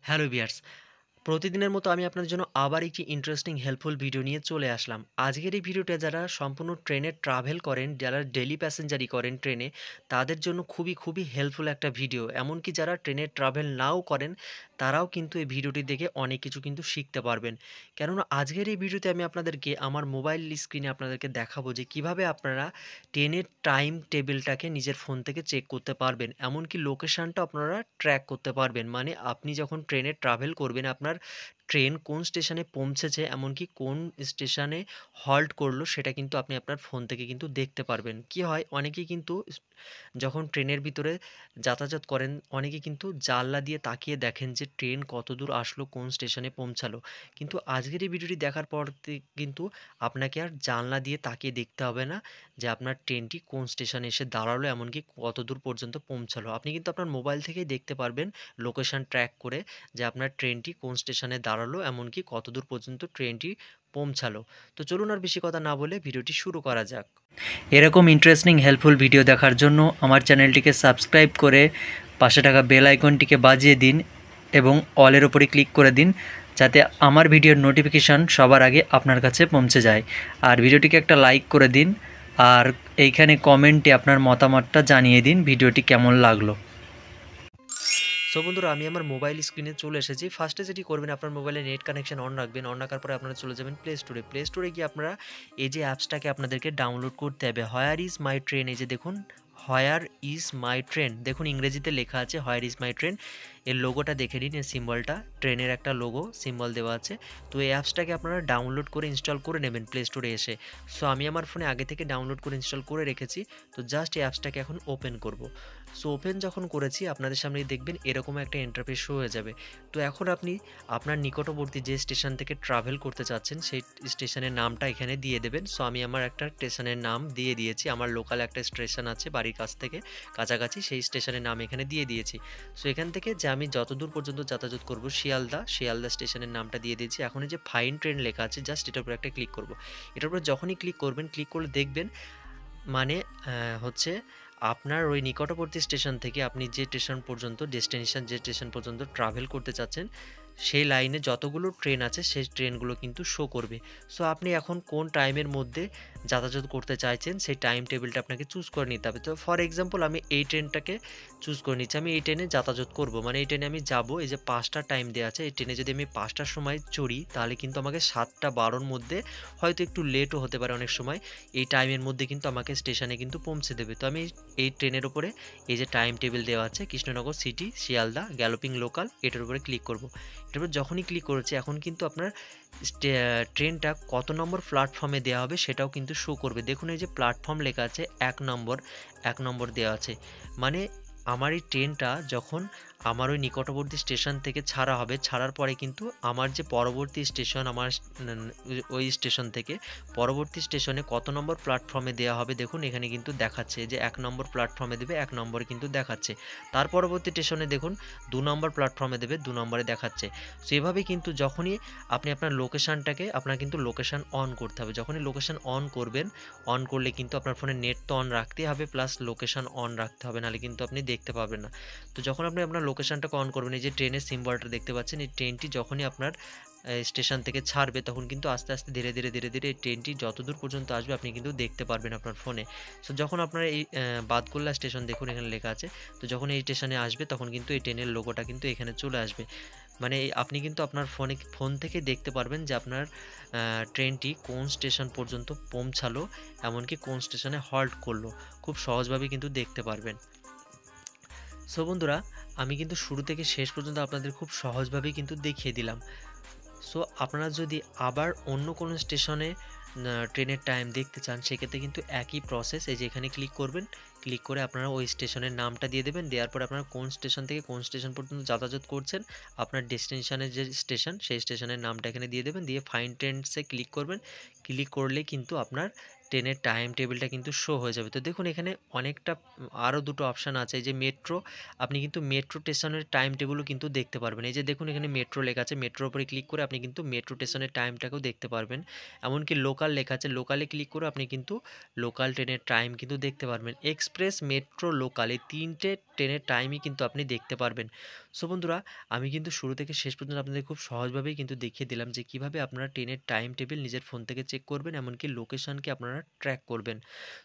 Hello viewers, প্রতিদিনের মতো আমি আপনাদের জন্য আবার একটি ইন্টারেস্টিং হেল্পফুল ভিডিও নিয়ে চলে আসলাম। আজকের এই ভিডিওটা যারা সম্পূর্ণ ট্রেনে ট্রাভেল করেন, যারা ডেইলি প্যাসেঞ্জারি করেন ট্রেনে, তাদের জন্য খুবই হেল্পফুল একটা ভিডিও। এমনকি যারা ট্রেনে ট্রাভেল নাও করেন, তারাও কিন্তু এই ভিডিওটি দেখে অনেক কিছু কিন্তু শিখতে পারবেন। কেননা আজকের এই ভিডিওতে আমি আপনাদেরকে আমার মোবাইল স্ক্রিনে আপনাদেরকে দেখাবো যে কীভাবে আপনারা ট্রেনের টাইম টেবিলটাকে নিজের ফোন থেকে চেক করতে পারবেন। এমনকি লোকেশনটা আপনারা ট্র্যাক করতে পারবেন। মানে আপনি যখন ট্রেনে ট্রাভেল করবেন, আপনার ট্রেন কোন স্টেশনে পৌঁছেছে, এমনকি কোন স্টেশনে হল্ট করলো, সেটা কিন্তু আপনি আপনার ফোন থেকে কিন্তু দেখতে পারবেন। কি হয়, অনেকেই কিন্তু যখন ট্রেনের ভিতরে যাতায়াত করেন, অনেকে কিন্তু জানলা দিয়ে তাকিয়ে দেখেন যে ট্রেন কতদূর আসলো, কোন স্টেশনে পৌঁছালো। কিন্তু আজকের এই ভিডিওটি দেখার পর কিন্তু আপনাকে আর জানলা দিয়ে তাকিয়ে দেখতে হবে না যে আপনার ট্রেনটি কোন স্টেশনে এসে দাঁড়ালো, এমনকি কতদূর পর্যন্ত পৌঁছালো। আপনি কিন্তু আপনার মোবাইল থেকেই দেখতে পারবেন লোকেশন ট্র্যাক করে যে আপনার ট্রেনটি কোন স্টেশনে দাঁড়ালো, এমনকি কতদূর পর্যন্ত ট্রেনটি পৌঁছালো। তো চলুন আর বেশি কথা না বলে ভিডিওটি শুরু করা যাক। এরকম ইন্টারেস্টিং হেল্পফুল ভিডিও দেখার জন্য আমার চ্যানেলটিকে সাবস্ক্রাইব করে পাশে থাকা বেল আইকনটিকে বাজিয়ে দিন এবং অলের ওপরে ক্লিক করে দিন, যাতে আমার ভিডিওর নোটিফিকেশান সবার আগে আপনার কাছে পৌঁছে যায়। আর ভিডিওটিকে একটা লাইক করে দিন, আর এইখানে কমেন্টে আপনার মতামতটা জানিয়ে দিন ভিডিওটি কেমন লাগলো। সো বন্ধুরা, আমি আমার মোবাইল স্ক্রিনে চলে এসেছি। ফার্স্টে যেটি করবেন, আপনার মোবাইলে নেট কানেকশন অন রাখবেন। অন রাখার পরে আপনারা চলে যাবেন প্লে স্টোরে। প্লে স্টোরে গিয়ে আপনারা এই যে অ্যাপসটাকে আপনাদেরকে ডাউনলোড করতে হবে, হোয়ার ইজ মাই ট্রেন। এই যে দেখুন, হোয়ার ইজ মাই ট্রেন, দেখুন ইংরেজিতে লেখা আছে হোয়ার ইজ মাই ট্রেন। এর লোগোটা দেখে নিন, এর সিম্বলটা, ট্রেনের একটা লোগো সিম্বল দেওয়া আছে। তো এই অ্যাপসটাকে আপনারা ডাউনলোড করে ইনস্টল করে নেবেন প্লে স্টোরে এসে। সো আমি আমার ফোনে আগে থেকে ডাউনলোড করে ইনস্টল করে রেখেছি। তো জাস্ট এই অ্যাপসটাকে এখন ওপেন করব। সো ওপেন যখন করেছি, আপনাদের সামনে দেখবেন এরকম একটা ইন্টারফেস শো হয়ে যাবে। তো এখন আপনি আপনার নিকটবর্তী যে স্টেশন থেকে ট্রাভেল করতে চাচ্ছেন, সেই স্টেশনের নামটা এখানে দিয়ে দেবেন। সো আমি আমার একটা স্টেশনের নাম দিয়ে দিয়েছি। আমার লোকাল একটা স্টেশন আছে বাড়ির কাছ থেকে কাছাকাছি, সেই স্টেশনের নাম এখানে দিয়ে দিয়েছি। সো এখান থেকে যে আমি যতদূর পর্যন্ত যাতায়াত করব, শিয়ালদা স্টেশনের নামটা দিয়ে দিয়েছি। এখন এই যে ফাইন ট্রেন লেখা আছে, জাস্ট এটার উপর একটা ক্লিক করব। এটার উপর যখনই ক্লিক করবেন, ক্লিক করলে দেখবেন মানে হচ্ছে আপনার ওই নিকটবর্তী স্টেশন থেকে আপনি যে স্টেশন পর্যন্ত ডেস্টিনেশন, যে স্টেশন পর্যন্ত ট্রাভেল করতে চাচ্ছেন, সেই লাইনে যতগুলো ট্রেন আছে সেই ট্রেনগুলো কিন্তু শো করবে। সো আপনি এখন কোন টাইমের মধ্যে যাতায়াত করতে চাইছেন, সেই টাইম টেবিলটা আপনাকে চুজ করে নিতে হবে। তো ফর এক্সাম্পল আমি এই ট্রেনটাকে চুজ করে নিচ্ছি। আমি এই ট্রেনে যাতায়াত করব, মানে এই ট্রেনে আমি যাব। এই যে ৫টা টাইম দেওয়া আছে, এই ট্রেনে যদি আমি ৫টার সময় চড়ি, তাহলে কিন্তু আমাকে ৭টা ১২-র মধ্যে, হয়তো একটু লেটও হতে পারে অনেক সময়, এই টাইমের মধ্যে কিন্তু আমাকে স্টেশনে কিন্তু পৌঁছে দেবে। তো আমি এই ট্রেনের উপরে এই যে টাইম টেবিল দেওয়া আছে, Krishnanagar city Sealdah galloping local, এটার উপরে ক্লিক করব। এটার উপর যখনই ক্লিক করেছি, এখন কিন্তু আপনার ট্রেনটা কত নম্বর প্ল্যাটফর্মে দেওয়া হবে সেটাও কিন্তু শো করবে। দেখুন এই যে প্ল্যাটফর্ম লেখা আছে ১ নম্বর দেওয়া আছে। মানে আমার এই ট্রেনটা যখন আমার ওই নিকটবর্তী স্টেশন থেকে ছাড়া হবে, ছাড়ার পরে কিন্তু আমার যে পরবর্তী স্টেশন, আমার ওই স্টেশন থেকে পরবর্তী স্টেশনে কত নম্বর প্ল্যাটফর্মে দেওয়া হবে, দেখুন এখানে কিন্তু দেখাচ্ছে যে ১ নম্বর প্ল্যাটফর্মে দেবে, ১ নম্বরে কিন্তু দেখাচ্ছে। তার পরবর্তী স্টেশনে দেখুন ২ নম্বর প্ল্যাটফর্মে দেবে, ২ নম্বরে দেখাচ্ছে। সো এভাবে কিন্তু যখনই আপনি আপনার লোকেশানটাকে, আপনার কিন্তু লোকেশান অন করতে হবে। যখনই লোকেশান অন করবেন, অন করলে কিন্তু আপনার ফোনে নেট তো অন রাখতেই হবে, প্লাস লোকেশান অন রাখতে হবে, নাহলে কিন্তু আপনি দেখতে পাবেন না। তো যখন আপনি আপনার লোকেশানটাকে অন করবেন, এই যে ট্রেনের সিম্বলটা দেখতে পাচ্ছেন, এই ট্রেনটি যখনই আপনার স্টেশন থেকে ছাড়বে, তখন কিন্তু আস্তে আস্তে ধীরে ধীরে এই ট্রেনটি যতদূর পর্যন্ত আসবে আপনি কিন্তু দেখতে পারবেন আপনার ফোনে। সো যখন আপনার এই বাদকুল্লা স্টেশন, দেখুন এখানে লেখা আছে, তো যখন এই স্টেশনে আসবে তখন কিন্তু এই ট্রেনের লোগোটা কিন্তু এখানে চলে আসবে। মানে আপনি কিন্তু আপনার ফোন থেকে দেখতে পারবেন যে আপনার ট্রেনটি কোন স্টেশন পর্যন্ত পৌঁছালো, এমনকি কোন স্টেশনে হল্ট করলো, খুব সহজভাবে কিন্তু দেখতে পারবেন। সো বন্ধুরা, আমি কিন্তু শুরু থেকে শেষ পর্যন্ত আপনাদের খুব সহজভাবেই কিন্তু দেখিয়ে দিলাম। সো আপনারা যদি আবার অন্য কোনো স্টেশনে ট্রেনের টাইম দেখতে চান, সেক্ষেত্রে কিন্তু একই প্রসেস। এই যে এখানে ক্লিক করবেন, ক্লিক করে আপনারা ওই স্টেশনের নামটা দিয়ে দেবেন। দেওয়ার পর আপনারা কোন স্টেশন থেকে কোন স্টেশন পর্যন্ত যাতায়াত করছেন, আপনার ডেস্টিনেশনের যে স্টেশন, সেই স্টেশনের নামটা এখানে দিয়ে দেবেন। দিয়ে ফাইন ট্রেন্ডসে ক্লিক করবেন। ক্লিক করলে কিন্তু আপনার ট্রেনের টাইম টেবিলটা কিন্তু শো হয়ে যাবে। তো দেখুন এখানে অনেকটা আরও দুটো অপশান আছে। এই যে মেট্রো, আপনি কিন্তু মেট্রো স্টেশনের টাইম টেবিলও কিন্তু দেখতে পারবেন। এই যে দেখুন এখানে মেট্রো লেখা আছে, মেট্রোর উপরে ক্লিক করে আপনি কিন্তু মেট্রো স্টেশনের টাইমটাকেও দেখতে পারবেন। এমনকি লোকাল লেখা আছে, লোকালে ক্লিক করে আপনি কিন্তু লোকাল ট্রেনের টাইম কিন্তু দেখতে পারবেন। এক্সপ্রেস, মেট্রো, লোকাল, এই ৩টে ট্রেনের টাইমই কিন্তু আপনি দেখতে পারবেন। সো বন্ধুরা, আমি কিন্তু শুরু থেকে শেষ পর্যন্ত আপনাদের খুব সহজভাবেই কিন্তু দেখিয়ে দিলাম যে কিভাবে আপনারা ট্রেনের টাইম টেবিল নিজের ফোন থেকে চেক করবেন, এমনকি লোকেশনকে আপনারা ট্র্যাক করবেন।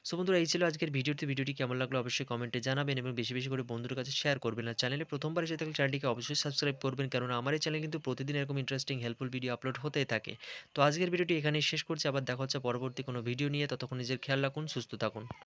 সো বন্ধুরা, এই ছিল আজকের ভিডিওতে। ভিডিওটি কেমন লাগলো অবশ্যই কমেন্টে জানাবেন এবং বেশি, বেশি করে বন্ধুদের কাছে শেয়ার করবেন। আর চ্যানেলে ১ম বার এসে থাকলে চ্যানেলটিকে অবশ্যই সাবস্ক্রাইব করবেন। কেননা আমার এই চ্যানেলে কিন্তু প্রতিদিন এরকম ইন্টারেস্টিং হেল্পফুল ভিডিও আপলোড হতেই থাকে। তো আজকের ভিডিওটি এখানেই শেষ করছি। আবার দেখা হচ্ছে পরবর্তী কোনো ভিডিও নিয়ে। ততক্ষণ নিজের খেয়াল রাখুন, সুস্থ থাকুন।